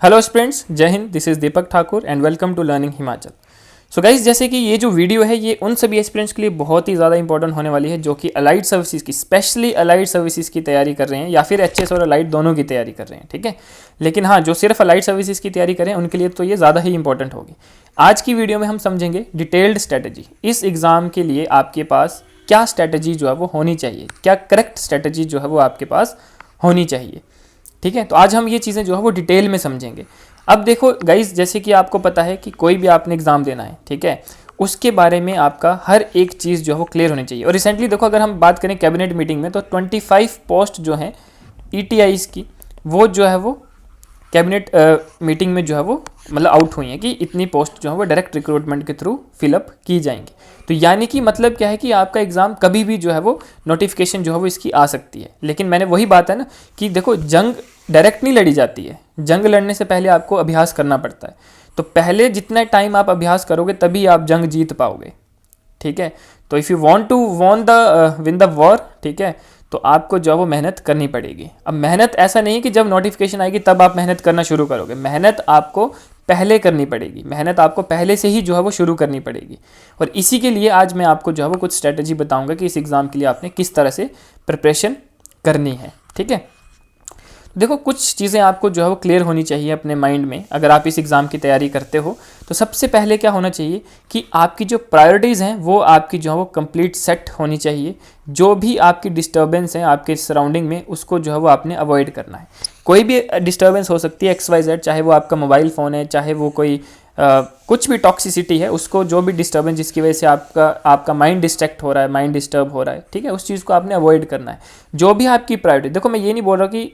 Hello students, Jai Hind. This is Deepak Thakur and welcome to learning Himachal. So guys, जैसे कि ये जो वीडियो है ये उन सभी एस्पिरेंट्स के लिए बहुत ही ज़्यादा इंपॉर्टेंट होने वाली है जो कि अलाइड सर्विसेज की, स्पेशली अलाइड सर्विसेज की तैयारी कर रहे हैं या फिर एचएस और अलाइड दोनों की तैयारी कर रहे हैं। ठीक है, लेकिन हाँ, जो सिर्फ अलाइड सर्विसेज की तैयारी करें उनके लिए तो ये ज़्यादा ही इंपॉर्टेंट होगी। आज की वीडियो में हम समझेंगे डिटेल्ड स्ट्रैटेजी। इस एग्ज़ाम के लिए आपके पास क्या स्ट्रैटेजी जो है वो होनी चाहिए, क्या करेक्ट स्ट्रैटेजी जो है वो आपके पास होनी चाहिए। ठीक है, तो आज हम ये चीज़ें जो है वो डिटेल में समझेंगे। अब देखो गाइज, जैसे कि आपको पता है कि कोई भी आपने एग्ज़ाम देना है, ठीक है, उसके बारे में आपका हर एक चीज़ जो है वो क्लियर होनी चाहिए। और रिसेंटली देखो, अगर हम बात करें कैबिनेट मीटिंग में, तो 25 पोस्ट जो हैं ईटीआईज़ की, वो जो है वो कैबिनेट मीटिंग में जो है वो मतलब आउट हुई हैं कि इतनी पोस्ट जो है वो डायरेक्ट रिक्रूटमेंट के थ्रू फिलअप की जाएंगी। तो यानी कि मतलब क्या है कि आपका एग्ज़ाम कभी भी जो है वो नोटिफिकेशन जो है वो इसकी आ सकती है। लेकिन मैंने वही बात है ना कि देखो, जंग डायरेक्ट नहीं लड़ी जाती है, जंग लड़ने से पहले आपको अभ्यास करना पड़ता है। तो पहले जितना टाइम आप अभ्यास करोगे तभी आप जंग जीत पाओगे। ठीक है, तो if you want to win the war, ठीक है, तो आपको जो है वो मेहनत करनी पड़ेगी। अब मेहनत ऐसा नहीं है कि जब नोटिफिकेशन आएगी तब आप मेहनत करना शुरू करोगे। मेहनत आपको पहले करनी पड़ेगी, मेहनत आपको पहले से ही जो है वो शुरू करनी पड़ेगी। और इसी के लिए आज मैं आपको जो है वो कुछ स्ट्रेटजी बताऊंगा कि इस एग्ज़ाम के लिए आपने किस तरह से प्रिपरेशन करनी है। ठीक है, देखो, कुछ चीज़ें आपको जो है वो क्लियर होनी चाहिए अपने माइंड में अगर आप इस एग्ज़ाम की तैयारी करते हो। तो सबसे पहले क्या होना चाहिए कि आपकी जो प्रायोरिटीज़ हैं वो आपकी जो है वो कंप्लीट सेट होनी चाहिए। जो भी आपकी डिस्टर्बेंस है आपके सराउंडिंग में, उसको जो है वो आपने अवॉइड करना है। कोई भी डिस्टर्बेंस हो सकती है XYZ, चाहे वो आपका मोबाइल फ़ोन है, चाहे वो कोई कुछ भी टॉक्सिसिटी है, उसको जो भी डिस्टर्बेंस जिसकी वजह से आपका माइंड डिस्ट्रैक्ट हो रहा है, माइंड डिस्टर्ब हो रहा है, ठीक है, उस चीज़ को आपने अवॉइड करना है। जो भी आपकी प्रायोरिटी, देखो मैं ये नहीं बोल रहा कि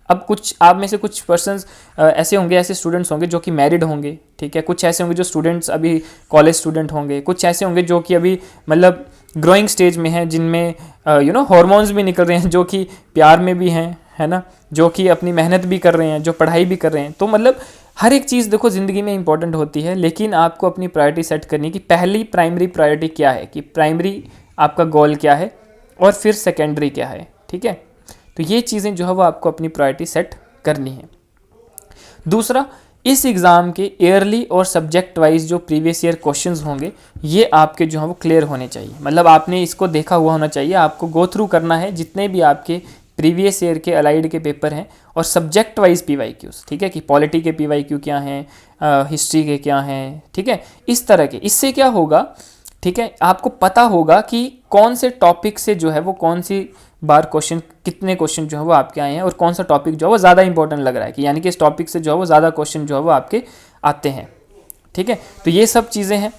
अब कुछ आप में से कुछ पर्सन्स ऐसे होंगे, ऐसे स्टूडेंट्स होंगे जो कि मैरिड होंगे, ठीक है, कुछ ऐसे होंगे जो स्टूडेंट्स अभी कॉलेज स्टूडेंट होंगे, कुछ ऐसे होंगे जो कि अभी मतलब ग्रोइंग स्टेज में हैं, जिनमें हार्मोन्स भी निकल रहे हैं, जो कि प्यार में भी हैं, है ना, जो कि अपनी मेहनत भी कर रहे हैं, जो पढ़ाई भी कर रहे हैं। तो मतलब हर एक चीज़ देखो ज़िंदगी में इंपॉर्टेंट होती है, लेकिन आपको अपनी प्रायोरिटी सेट करनी कि पहली प्राइमरी प्रायोरिटी क्या है, कि प्राइमरी आपका गोल क्या है और फिर सेकेंडरी क्या है। ठीक है, तो ये चीज़ें जो है वो आपको अपनी प्रायोरिटी सेट करनी है। दूसरा, इस एग्ज़ाम के ईयरली और सब्जेक्ट वाइज जो प्रीवियस ईयर क्वेश्चंस होंगे, ये आपके जो है वो क्लियर होने चाहिए। मतलब आपने इसको देखा हुआ होना चाहिए, आपको गो थ्रू करना है जितने भी आपके प्रीवियस ईयर के अलाइड के पेपर हैं, और सब्जेक्ट वाइज PYQs, ठीक है, कि पॉलिटी के PYQ क्या हैं, हिस्ट्री के क्या हैं, ठीक है, इस तरह के। इससे क्या होगा, ठीक है, आपको पता होगा कि कौन से टॉपिक से जो है वो कौन सी बार क्वेश्चन, कितने क्वेश्चन जो है वो आपके आए हैं, और कौन सा टॉपिक जो है वो ज़्यादा इंपॉर्टेंट लग रहा है, कि यानी कि इस टॉपिक से जो है वो ज़्यादा क्वेश्चन जो है वो आपके आते हैं। ठीक है, तो ये सब चीज़ें हैं।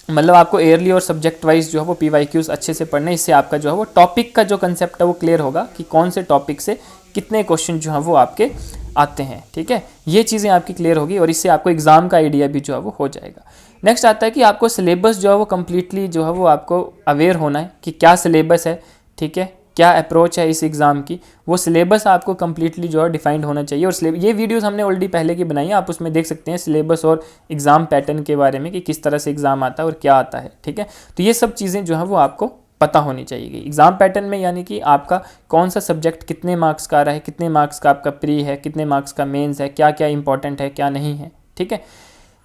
मतलब आपको ईयरली और सब्जेक्ट वाइज जो है वो PYQs अच्छे से पढ़ना है। इससे आपका जो है वो टॉपिक का जो कंसेप्ट है वो क्लियर होगा कि कौन से टॉपिक से कितने क्वेश्चन जो है वो आपके आते हैं। ठीक है, ये चीज़ें आपकी क्लियर होगी और इससे आपको एग्ज़ाम का आइडिया भी जो है वो हो जाएगा। नेक्स्ट आता है कि आपको सिलेबस जो है वो कम्प्लीटली जो है वो आपको अवेयर होना है कि क्या सिलेबस है, ठीक है, क्या अप्रोच है इस एग्ज़ाम की, वो सिलेबस आपको कम्प्लीटली जो है डिफाइंड होना चाहिए। और ये वीडियोस हमने ऑलरेडी पहले की बनाई है, आप उसमें देख सकते हैं सिलेबस और एग्ज़ाम पैटर्न के बारे में कि किस तरह से एग्ज़ाम आता है और क्या आता है। ठीक है, तो ये सब चीज़ें जो है वो आपको पता होनी चाहिए एग्ज़ाम पैटर्न में, यानी कि आपका कौन सा सब्जेक्ट कितने मार्क्स का आ रहा है, कितने मार्क्स का आपका प्री है, कितने मार्क्स का मेंस है, क्या क्या इंपॉर्टेंट है, क्या नहीं है। ठीक है,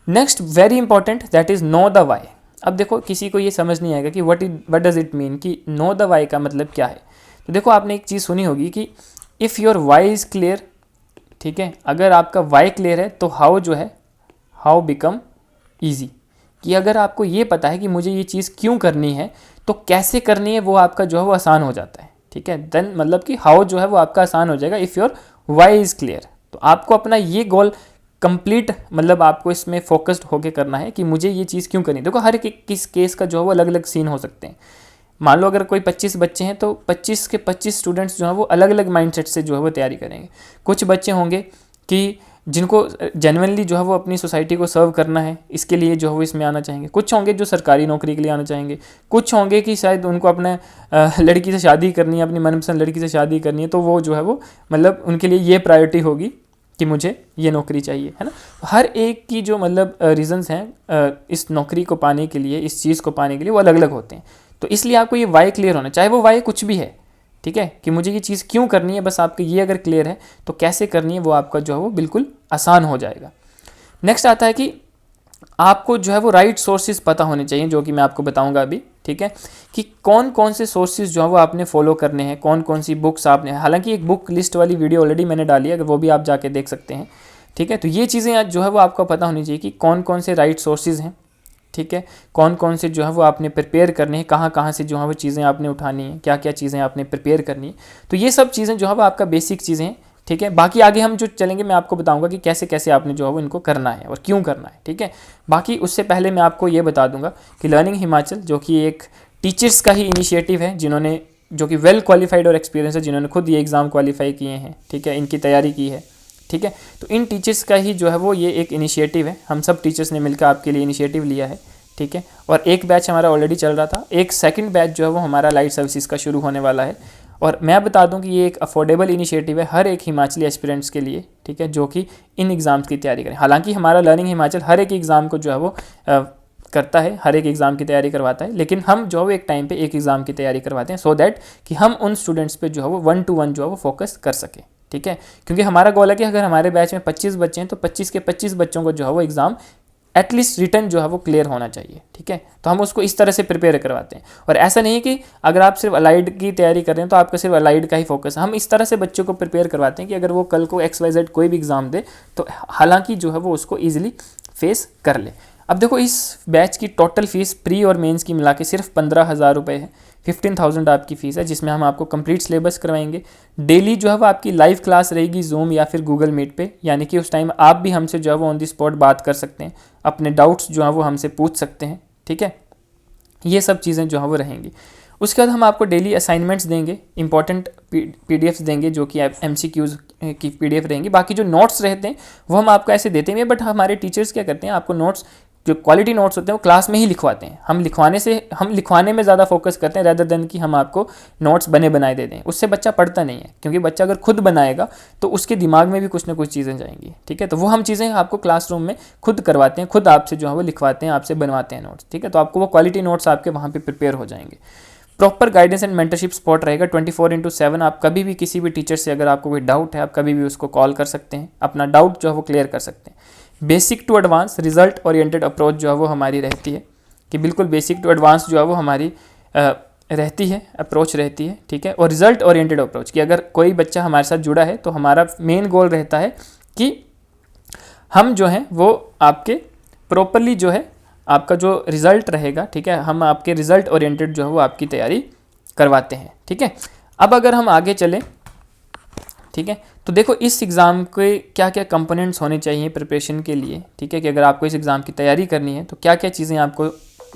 next very important, that is know the why. अब देखो, किसी को ये समझ नहीं आएगा कि व्हाट डज इट मीन, कि नो द वाई का मतलब क्या है। तो देखो, आपने एक चीज़ सुनी होगी कि if your why is clear, ठीक है, अगर आपका वाई क्लियर है तो हाउ जो है, हाउ बिकम ईजी, कि अगर आपको ये पता है कि मुझे ये चीज़ क्यों करनी है तो कैसे करनी है वो आपका जो है वो आसान हो जाता है। ठीक है, देन मतलब कि हाउ जो है वो आपका आसान हो जाएगा if your why is clear. तो आपको अपना ये गोल कंप्लीट, मतलब आपको इसमें फोकस्ड होकर करना है कि मुझे ये चीज़ क्यों करनी है। देखो, हर किस केस का जो है वो अलग अलग सीन हो सकते हैं। मान लो अगर कोई 25 बच्चे हैं तो 25 के 25 स्टूडेंट्स जो हैं वो अलग अलग माइंडसेट से जो है वो तैयारी करेंगे। कुछ बच्चे होंगे कि जिनको जेन्युइनली जो है वो अपनी सोसाइटी को सर्व करना है, इसके लिए जो है वो इसमें आना चाहेंगे। कुछ होंगे जो सरकारी नौकरी के लिए आना चाहेंगे। कुछ होंगे कि शायद उनको अपने लड़की से शादी करनी है, अपनी मनपसंद लड़की से शादी करनी है, तो वो जो है वो मतलब उनके लिए ये प्रायोरिटी होगी कि मुझे ये नौकरी चाहिए, है ना। हर एक की जो मतलब रीज़न्स हैं इस नौकरी को पाने के लिए, इस चीज़ को पाने के लिए, वो अलग अलग होते हैं। तो इसलिए आपको ये वाई क्लियर होना, चाहे वो वाई कुछ भी है, ठीक है, कि मुझे ये चीज़ क्यों करनी है, बस आपको ये अगर क्लियर है तो कैसे करनी है वो आपका जो है वो बिल्कुल आसान हो जाएगा। नेक्स्ट आता है कि आपको जो है वो राइट सोर्सेज पता होने चाहिए, जो कि मैं आपको बताऊंगा अभी, ठीक है, कि कौन कौन से सोर्सेज जो है वो आपने फॉलो करने हैं, कौन कौन सी बुक्स आपने, हालांकि एक बुक लिस्ट वाली वीडियो ऑलरेडी मैंने डाली है, अगर वो भी आप जाके देख सकते हैं, ठीक है। तो ये चीज़ें जो है वो आपको पता होनी चाहिए कि कौन कौन से राइट सोर्सेज हैं, ठीक है, कौन कौन से जो है वो आपने प्रिपेयर करने हैं, कहाँ कहाँ से जो है वो चीज़ें आपने उठानी है, क्या क्या चीज़ें आपने प्रिपेयर करनी है। तो ये सब चीज़ें जो है वो आपका बेसिक चीज़ें हैं, ठीक है। बाकी आगे हम जो चलेंगे मैं आपको बताऊंगा कि कैसे कैसे आपने जो है वो इनको करना है और क्यों करना है, ठीक है। बाकी उससे पहले मैं आपको ये बता दूंगा कि लर्निंग हिमाचल जो कि एक टीचर्स का ही इनिशिएटिव है, जिन्होंने, जो कि वेल क्वालिफाइड और एक्सपीरियंस है, जिन्होंने खुद ये एग्ज़ाम क्वालिफाई किए हैं, ठीक है, इनकी तैयारी की है, ठीक है। तो इन टीचर्स का ही जो है वो ये एक इनिशिएटिव है, हम सब टीचर्स ने मिलकर आपके लिए इनिशिएटिव लिया है, ठीक है। और एक बैच हमारा ऑलरेडी चल रहा था, एक सेकंड बैच जो है वो हमारा लाइट सर्विसेज का शुरू होने वाला है। और मैं बता दूं कि ये एक अफोर्डेबल इनिशिएटिव है हर एक हिमाचली एस्पिरेंट्स के लिए, ठीक है, जो कि इन एग्ज़ाम्स की तैयारी करें। हालांकि हमारा लर्निंग हिमाचल हर एक एग्ज़ाम को जो है वो करता है, हर एक एग्ज़ाम की तैयारी करवाता है, लेकिन हम जो है वो एक टाइम पे एक एग्ज़ाम की तैयारी करवाते हैं, सो दैट कि हम उन स्टूडेंट्स पे जो है वो 1-to-1 जो है वो फोकस कर सकें, ठीक है। क्योंकि हमारा गोल है कि अगर हमारे बैच में 25 बच्चे हैं तो 25 के 25 बच्चों को जो है वो एग्ज़ाम एटलीस्ट रिटर्न जो है वो क्लियर होना चाहिए, ठीक है। तो हम उसको इस तरह से प्रिपेयर करवाते हैं। और ऐसा नहीं है कि अगर आप सिर्फ अलाइड की तैयारी कर रहे हैं तो आपका सिर्फ अलाइड का ही फोकस है, हम इस तरह से बच्चों को प्रिपेयर करवाते हैं कि अगर वो कल को XYZ कोई भी एग्ज़ाम दे तो हालांकि जो है वो उसको ईजिली फेस कर ले। अब देखो, इस बैच की टोटल फीस प्री और मेंस की मिला के सिर्फ 15,000 रुपये है, 15,000 आपकी फ़ीस है, जिसमें हम आपको कंप्लीट सिलेबस करवाएंगे। डेली जो है वो आपकी लाइव क्लास रहेगी जूम या फिर गूगल मीट पे, यानी कि उस टाइम आप भी हमसे जो है वो ऑन दी स्पॉट बात कर सकते हैं, अपने डाउट्स जो है वो हमसे पूछ सकते हैं, ठीक है। ये सब चीज़ें जो है वो रहेंगी। उसके बाद हम आपको डेली असाइनमेंट्स देंगे, इंपॉर्टेंट PDFs देंगे, जो कि MCQs की PDF रहेंगी। बाकी जो नोट्स रहते हैं वो हम आपको ऐसे देते हैं, बट हमारे टीचर्स क्या करते हैं, आपको नोट्स, जो क्वालिटी नोट्स होते हैं वो क्लास में ही लिखवाते हैं। हम लिखवाने में ज़्यादा फोकस करते हैं रेदर देन कि हम आपको नोट्स बने बनाए दे दें। उससे बच्चा पढ़ता नहीं है, क्योंकि बच्चा अगर खुद बनाएगा तो उसके दिमाग में भी कुछ ना कुछ चीज़ें जाएंगी, ठीक है। तो वो हम चीज़ें आपको क्लासरूम में खुद करवाते हैं, खुद आपसे जो है वो लिखवाते हैं, आपसे बनवाते हैं नोट्स, ठीक है। तो आपको वो क्वालिटी नोट्स आपके वहाँ पर प्रिपेयर हो जाएंगे। Proper guidance and mentorship support रहेगा 24/7। आप कभी भी किसी भी टीचर से अगर आपको कोई डाउट है, आप कभी भी उसको कॉल कर सकते हैं, अपना डाउट जो है वो क्लियर कर सकते हैं। Basic to advance result oriented approach जो है वो हमारी रहती है, कि बिल्कुल बेसिक टू एडवांस जो है वो हमारी रहती है, अप्रोच रहती है, ठीक है। और रिजल्ट ओरिएंटेड अप्रोच, कि अगर कोई बच्चा हमारे साथ जुड़ा है तो हमारा मेन गोल रहता है कि हम जो है वो आपके प्रॉपरली जो है आपका जो रिज़ल्ट रहेगा, ठीक है, हम आपके रिज़ल्ट ओरिएंटेड जो है वो आपकी तैयारी करवाते हैं, ठीक है। अब अगर हम आगे चलें, ठीक है, तो देखो इस एग्ज़ाम के क्या क्या कंपोनेंट्स होने चाहिए प्रिपरेशन के लिए, ठीक है, कि अगर आपको इस एग्ज़ाम की तैयारी करनी है तो क्या क्या चीज़ें आपको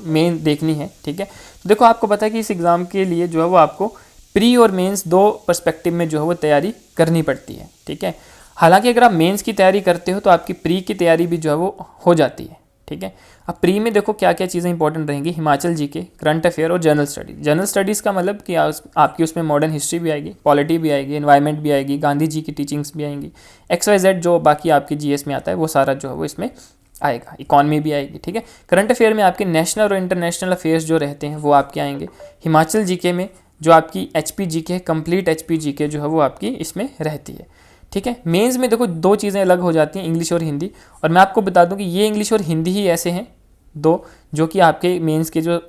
मेन देखनी है, ठीक है। तो देखो, आपको पता है कि इस एग्ज़ाम के लिए जो है वो आपको प्री और मेंस दो पर्सपेक्टिव में जो है वो तैयारी करनी पड़ती है, ठीक है। हालांकि अगर आप मेंस की तैयारी करते हो तो आपकी प्री की तैयारी भी जो है वो हो जाती है, ठीक है। अब प्री में देखो क्या क्या चीज़ें इंपॉर्टेंट रहेंगी, हिमाचल जीके, करंट अफेयर और जनरल स्टडीज़। जनरल स्टडीज़ का मतलब कि आपकी उसमें मॉडर्न हिस्ट्री भी आएगी, पॉलिटी भी आएगी, एनवायरनमेंट भी आएगी, गांधी जी की टीचिंग्स भी आएंगी, XYZ जो बाकी आपकी GS में आता है वो सारा जो है वो इसमें आएगा, इकॉनमी भी आएगी, ठीक है। करंट अफेयर में आपके नेशनल और इंटरनेशनल अफेयर्स जो रहते हैं वो आपके आएंगे। हिमाचल जीके में जो आपकी HP जीके है, कंप्लीट HP जीके जो है वो आपकी इसमें रहती है, ठीक है। मेंस में देखो दो चीज़ें अलग हो जाती हैं, इंग्लिश और हिंदी। और मैं आपको बता दूं कि ये इंग्लिश और हिंदी ही ऐसे हैं दो जो कि आपके मेंस के जो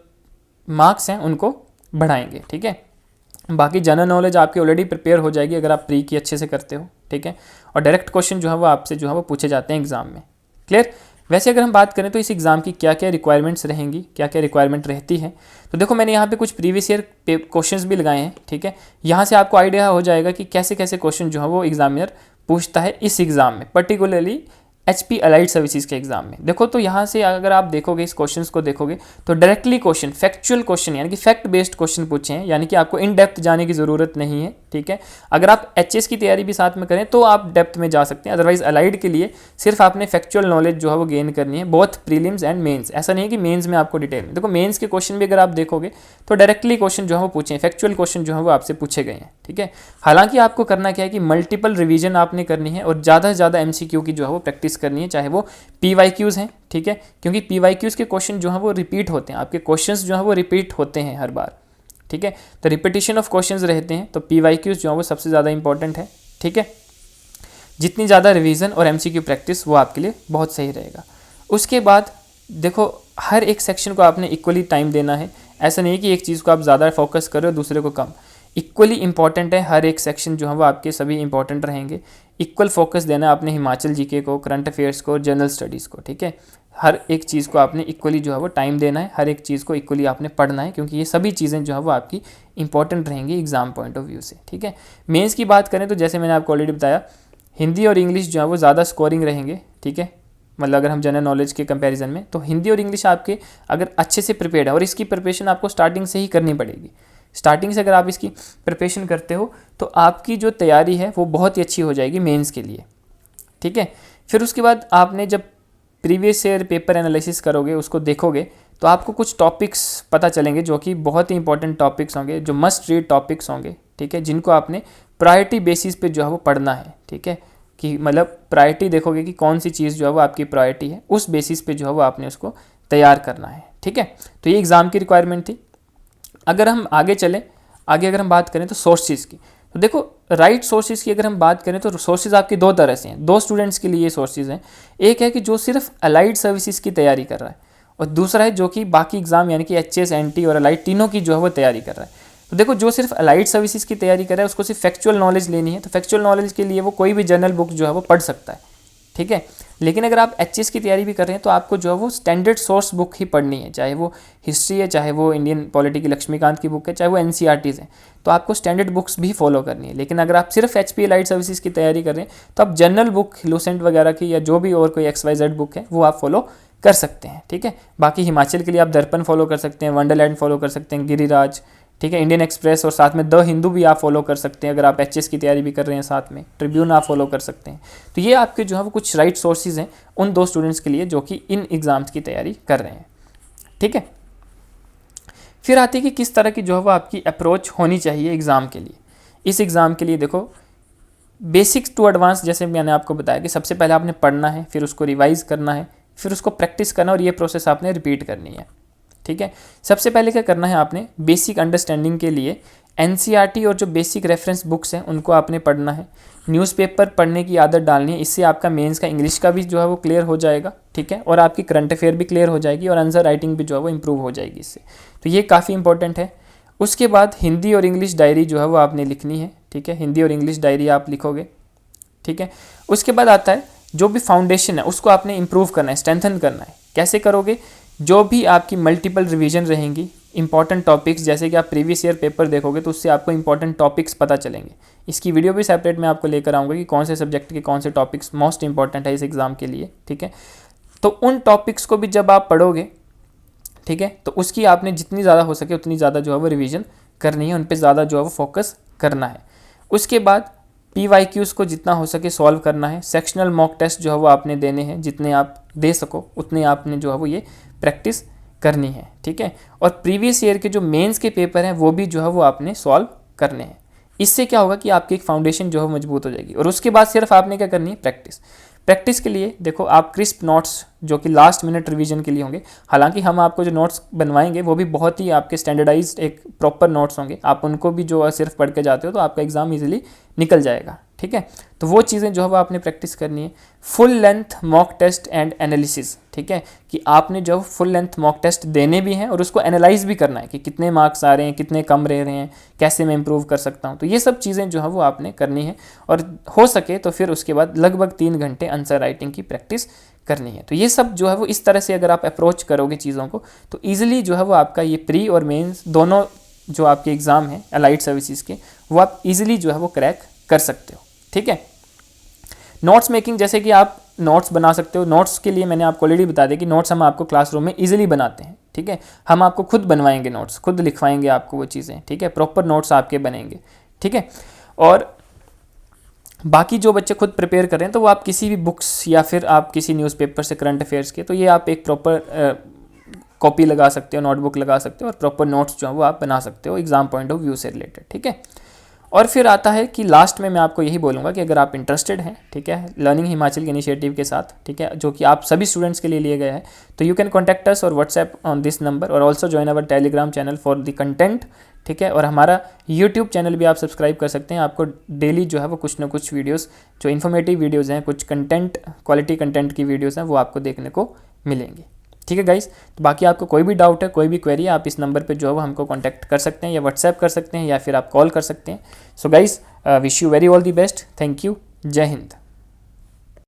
मार्क्स हैं उनको बढ़ाएंगे, ठीक है। बाकी जनरल नॉलेज आपकी ऑलरेडी प्रिपेयर हो जाएगी अगर आप प्री की अच्छे से करते हो, ठीक है। और डायरेक्ट क्वेश्चन जो है वो आपसे जो है वो पूछे जाते हैं एग्जाम में, क्लियर। वैसे अगर हम बात करें तो इस एग्ज़ाम की क्या क्या रिक्वायरमेंट्स रहेंगी, क्या क्या रिक्वायरमेंट रहती है, तो देखो मैंने यहाँ पे कुछ प्रीवियस ईयर क्वेश्चंस भी लगाए हैं, ठीक है। यहाँ से आपको आइडिया हो जाएगा कि कैसे कैसे क्वेश्चन जो है वो एग्जामिनर पूछता है इस एग्ज़ाम में, पर्टिकुलरली HP अलाइड सर्विसेज के एग्जाम में। देखो तो यहाँ से अगर आप देखोगे इस क्वेश्चंस को देखोगे तो डायरेक्टली क्वेश्चन, फैक्चुअल क्वेश्चन यानी कि फैक्ट बेस्ड क्वेश्चन पूछे हैं, यानी कि आपको इन डेप्थ जाने की ज़रूरत नहीं है, ठीक है। अगर आप HS की तैयारी भी साथ में करें तो आप डेप्थ में जा सकते हैं, अदरवाइज अलाइड के लिए सिर्फ आपने फैक्चुअल नॉलेज जो है वो गेन करनी है, बोथ प्रीलिम्स एंड मेन्स। ऐसा नहीं है कि मेन्स में आपको डिटेल में, देखो मेन्स के क्वेश्चन भी अगर आप देखोगे तो डायरेक्टली क्वेश्चन जो है वो पूछे हैं, फैक्चुअल क्वेश्चन जो है वो आपसे पूछे गए हैं, ठीक है। हालांकि आपको करना क्या है कि मल्टीपल रिवीजन आपने करनी है और ज़्यादा से ज़्यादा MCQ की जो है वो प्रैक्टिस करनी है, चाहे वो PYQs हैं, ठीक है, क्योंकि PYQs के क्वेश्चन जो हैं वो रिपीट होते हैं, आपके क्वेश्चंस जो हैं वो रिपीट होते हैं हर बार, ठीक है। तो रिपीटिशन ऑफ क्वेश्चंस रहते हैं, तो PYQs जो है वो सबसे ज़्यादा इंपॉर्टेंट है, ठीक है। जितनी ज़्यादा रिवीजन और एमसीक्यू प्रैक्टिस वो आपके लिए बहुत सही रहेगा। उसके बाद देखो हर एक सेक्शन को आपने इक्वली टाइम देना है। ऐसा नहीं है कि एक चीज़ को आप ज़्यादा फोकस करो और दूसरे को कम। इक्वली इंपॉर्टेंट है, हर एक सेक्शन जो है वो आपके सभी इंपॉर्टेंट रहेंगे। इक्वल फोकस देना है आपने हिमाचल जीके को, करंट अफेयर्स को, जनरल स्टडीज़ को, ठीक है। हर एक चीज़ को आपने इक्वली जो है वो टाइम देना है, हर एक चीज़ को इक्वली आपने पढ़ना है, क्योंकि ये सभी चीज़ें जो है वो आपकी इंपॉर्टेंट रहेंगी एग्जाम पॉइंट ऑफ व्यू से, ठीक है। मेंस की बात करें तो जैसे मैंने आपको ऑलरेडी बताया, हिंदी और इंग्लिश जो है वो ज़्यादा स्कोरिंग रहेंगे, ठीक है। मतलब अगर हम जनरल नॉलेज के कंपैरिजन में, तो हिंदी और इंग्लिश आपके अगर अच्छे से प्रिपेयर्ड है, और इसकी प्रिपरेशन आपको स्टार्टिंग से ही करनी पड़ेगी। स्टार्टिंग से अगर आप इसकी प्रिपरेशन करते हो तो आपकी जो तैयारी है वो बहुत ही अच्छी हो जाएगी मेंस के लिए, ठीक है। फिर उसके बाद आपने जब प्रीवियस ईयर पेपर एनालिसिस करोगे, उसको देखोगे, तो आपको कुछ टॉपिक्स पता चलेंगे जो कि बहुत ही इंपॉर्टेंट टॉपिक्स होंगे, जो मस्ट रीड टॉपिक्स होंगे, ठीक है, जिनको आपने प्रायोरिटी बेसिस पे जो है वो पढ़ना है, ठीक है। कि मतलब प्रायोरिटी देखोगे कि कौन सी चीज़ जो है वो आपकी प्रायोरिटी है, उस बेसिस पे जो है वो आपने उसको तैयार करना है, ठीक है। तो ये एग्ज़ाम की रिक्वायरमेंट थी। अगर हम आगे चलें, आगे अगर हम बात करें तो सोर्सेज की, तो देखो राइट सोर्सेज की अगर हम बात करें तो सोर्सेज आपकी दो तरह से हैं। दो स्टूडेंट्स के लिए ये सोर्सेज हैं। एक है कि जो सिर्फ अलाइड सर्विसेज की तैयारी कर रहा है, और दूसरा है जो कि बाकी एग्जाम यानी कि एचएस, एनटी और अलाइड तीनों की जो है वो तैयारी कर रहा है। तो देखो जो सिर्फ अलाइड सर्विसेज की तैयारी कर रहा है उसको सिर्फ फैक्चुअल नॉलेज लेनी है, तो फैक्चुअल नॉलेज के लिए वो कोई भी जर्नल बुक जो है वो पढ़ सकता है, ठीक है। लेकिन अगर आप एचएस की तैयारी भी कर रहे हैं तो आपको जो है वो स्टैंडर्ड सोर्स बुक ही पढ़नी है, चाहे वो हिस्ट्री है, चाहे वो इंडियन पॉलिटी की लक्ष्मीकांत की बुक है, चाहे वो एनसीईआरटीज़ है, तो आपको स्टैंडर्ड बुक्स भी फॉलो करनी है। लेकिन अगर आप सिर्फ एचपी अलाइड सर्विसेज की तैयारी कर रहे हैं तो आप जनरल बुक लूसेंट वगैरह की या जो भी और कोई XYZ बुक है वो आप फॉलो कर सकते हैं, ठीक है। बाकी हिमाचल के लिए आप दर्पण फॉलो कर सकते हैं, वंडरलैंड फॉलो कर सकते हैं, गिरिराज, ठीक है, इंडियन एक्सप्रेस, और साथ में द हिंदू भी आप फॉलो कर सकते हैं अगर आप एचएस की तैयारी भी कर रहे हैं, साथ में ट्रिब्यून आप फॉलो कर सकते हैं। तो ये आपके जो है वो कुछ राइट सोर्सेज हैं उन दो स्टूडेंट्स के लिए जो कि इन एग्ज़ाम्स की तैयारी कर रहे हैं, ठीक है। फिर आती है कि किस तरह की जो है वो आपकी अप्रोच होनी चाहिए एग्ज़ाम के लिए। इस एग्ज़ाम के लिए देखो बेसिक्स टू एडवांस, जैसे मैंने आपको बताया कि सबसे पहले आपने पढ़ना है, फिर उसको रिवाइज़ करना है, फिर उसको प्रैक्टिस करना, और ये प्रोसेस आपने रिपीट करनी है, ठीक है। सबसे पहले क्या करना है, आपने बेसिक अंडरस्टैंडिंग के लिए एनसीईआरटी और जो बेसिक रेफरेंस बुक्स हैं उनको आपने पढ़ना है। न्यूज़पेपर पढ़ने की आदत डालनी है, इससे आपका मेंस का इंग्लिश का भी जो है वो क्लियर हो जाएगा, ठीक है, और आपकी करंट अफेयर भी क्लियर हो जाएगी, और आंसर राइटिंग भी जो है वो इम्प्रूव हो जाएगी इससे। तो ये काफ़ी इंपॉर्टेंट है। उसके बाद हिंदी और इंग्लिश डायरी जो है वो आपने लिखनी है, ठीक है, हिंदी और इंग्लिश डायरी आप लिखोगे, ठीक है। उसके बाद आता है जो भी फाउंडेशन है उसको आपने इम्प्रूव करना है, स्ट्रेंथन करना है। कैसे करोगे, जो भी आपकी मल्टीपल रिवीजन रहेंगी, इंपॉर्टेंट टॉपिक्स, जैसे कि आप प्रीवियस ईयर पेपर देखोगे तो उससे आपको इंपॉर्टेंट टॉपिक्स पता चलेंगे। इसकी वीडियो भी सेपरेट मैं आपको लेकर आऊँगा कि कौन से सब्जेक्ट के कौन से टॉपिक्स मोस्ट इंपॉर्टेंट है इस एग्ज़ाम के लिए, ठीक है। तो उन टॉपिक्स को भी जब आप पढ़ोगे, ठीक है, तो उसकी आपने जितनी ज़्यादा हो सके उतनी ज़्यादा जो है वो रिवीजन करनी है, उन पर ज़्यादा जो है वो फोकस करना है। उसके बाद PYQs को जितना हो सके सॉल्व करना है। सेक्शनल मॉक टेस्ट जो है वो आपने देने हैं, जितने आप दे सको उतने आपने जो है वो ये प्रैक्टिस करनी है, ठीक है। और प्रीवियस ईयर के जो मेंस के पेपर हैं वो भी जो है वो आपने सॉल्व करने हैं। इससे क्या होगा कि आपकी एक फाउंडेशन जो है मजबूत हो जाएगी, और उसके बाद सिर्फ आपने क्या करनी है, प्रैक्टिस। प्रैक्टिस के लिए देखो आप क्रिस्प नोट्स जो कि लास्ट मिनट रिवीजन के लिए होंगे, हालांकि हम आपको जो नोट्स बनवाएंगे वो भी बहुत ही आपके स्टैंडर्डाइज्ड एक प्रॉपर नोट्स होंगे, आप उनको भी जो सिर्फ पढ़ के जाते हो तो आपका एग्जाम इजीली निकल जाएगा, ठीक है। तो वो चीज़ें जो है वो आपने प्रैक्टिस करनी है। Full length mock test and analysis, ठीक है, कि आपने जो फुल लेंथ मॉक टेस्ट देने भी हैं और उसको एनालाइज भी करना है कि कितने मार्क्स आ रहे हैं, कितने कम रह रहे हैं, कैसे मैं इंप्रूव कर सकता हूं। तो ये सब चीज़ें जो है वो आपने करनी है, और हो सके तो फिर उसके बाद लगभग 3 घंटे आंसर राइटिंग की प्रैक्टिस करनी है। तो ये सब जो है वो इस तरह से अगर आप अप्रोच करोगे चीज़ों को तो ईजिली जो है वो आपका ये प्री और मेंस दोनों जो आपके एग्ज़ाम हैं अलाइड सर्विसेज के, वो आप ईजिली जो है वो क्रैक कर सकते हो, ठीक है। नोट्स मेकिंग, जैसे कि आप नोट्स बना सकते हो। नोट्स के लिए मैंने आपको ऑलरेडी बता दिया कि नोट्स हम आपको क्लासरूम में इजीली बनाते हैं, ठीक है। हम आपको खुद बनवाएंगे नोट्स, खुद लिखवाएंगे आपको वो चीज़ें, ठीक है, प्रॉपर नोट्स आपके बनेंगे, ठीक है। और बाकी जो बच्चे खुद प्रिपेयर कर रहे हैं तो वो आप किसी भी बुक्स या फिर आप किसी न्यूज़पेपर से करंट अफेयर्स के, तो ये आप एक प्रॉपर कॉपी लगा सकते हो, नोटबुक लगा सकते हो, और प्रॉपर नोट्स जो है वो आप बना सकते हो एग्जाम पॉइंट ऑफ व्यू से रिलेटेड, ठीक है। और फिर आता है कि लास्ट में मैं आपको यही बोलूँगा कि अगर आप इंटरेस्टेड हैं, ठीक है, लर्निंग हिमाचल के इनिशिएटिव के साथ, ठीक है, जो कि आप सभी स्टूडेंट्स के लिए लिए गया है, तो यू कैन कॉन्टैक्ट अस और व्हाट्सएप ऑन दिस नंबर, और also join our Telegram channel for the content, ठीक है। और हमारा यूट्यूब चैनल भी आप सब्सक्राइब कर सकते हैं, आपको डेली जो है वो कुछ ना कुछ वीडियोस जो इन्फॉर्मेटिव वीडियोस हैं, कुछ कंटेंट, क्वालिटी कंटेंट की वीडियोस हैं, वो आपको देखने को मिलेंगी। ठीक है गाइस, तो बाकी आपको कोई भी डाउट है, कोई भी क्वेरी है, आप इस नंबर पे जो है वो हमको कांटेक्ट कर सकते हैं, या व्हाट्सएप कर सकते हैं, या फिर आप कॉल कर सकते हैं। So guys, wish you very all the best. Thank you. जय हिंद।